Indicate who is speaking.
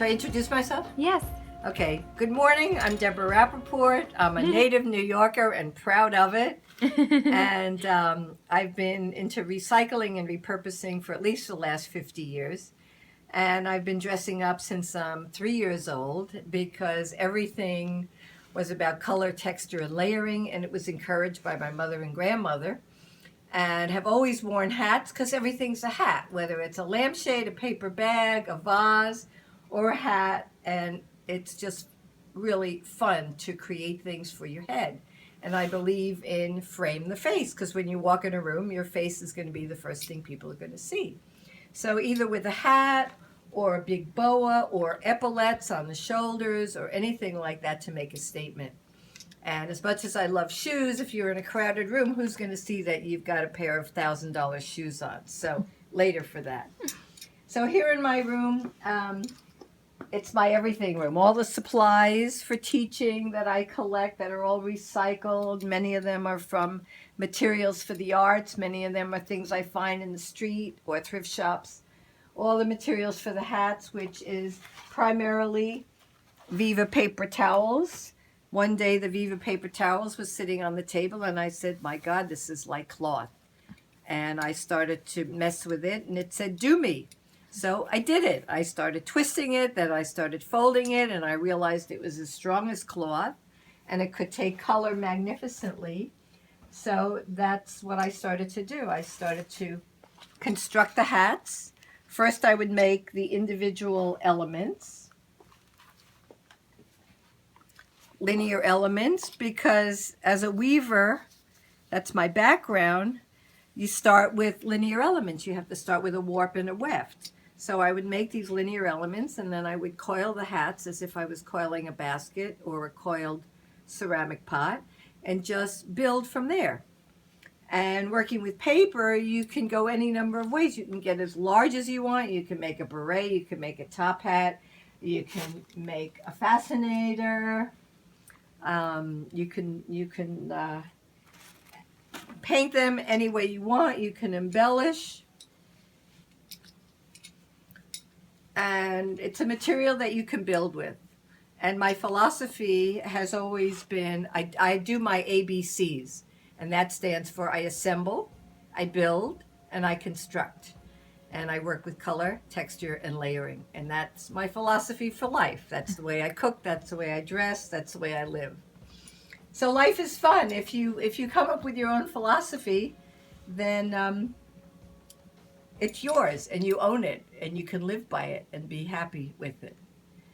Speaker 1: Should I introduce myself?
Speaker 2: Yes.
Speaker 1: Okay. Good morning. I'm Debra Rapoport. I'm a native New Yorker and proud of it. And I've been into recycling and repurposing for at least the last 50 years. And I've been dressing up since I'm 3 years old because everything was about color, texture, and layering, and it was encouraged by my mother and grandmother. And have always worn hats because everything's a hat, whether it's a lampshade, a paper bag, a vase, or a hat. And it's just really fun to create things for your head. And I believe in frame the face because when you walk in a room, your face is going to be the first thing people are going to see. So either with a hat or a big boa or epaulets on the shoulders or anything like that to make a statement. And as much as I love shoes, if you're in a crowded room, who's going to see that you've got a pair of $1,000 shoes on? So later for that. So here in my room, it's my everything room. All the supplies for teaching that I collect that are all recycled. Many of them are from materials for the arts. Many of them are things I find in the street or thrift shops. All the materials for the hats, which is primarily Viva paper towels. One day the Viva paper towels was sitting on the table and I said, my God, this is like cloth. And I started to mess with it and it said, do me. So I did it. I started twisting it, then I started folding it, and I realized it was as strong as cloth and it could take color magnificently. So that's what I started to do. I started to construct the hats. First I would make the individual elements. Linear elements, because as a weaver, that's my background, you start with linear elements. You have to start with a warp and a weft. So I would make these linear elements and then I would coil the hats as if I was coiling a basket or a coiled ceramic pot and just build from there. And working with paper, you can go any number of ways. You can get as large as you want. You can make a beret, you can make a top hat, you can make a fascinator. You can paint them any way you want. You can embellish. And it's a material that you can build with. And my philosophy has always been, I do my ABCs. And that stands for I assemble, I build, and I construct. And I work with color, texture, and layering. And that's my philosophy for life. That's the way I cook, that's the way I dress, that's the way I live. So life is fun. If you come up with your own philosophy, then it's yours and you own it and you can live by it and be happy with it.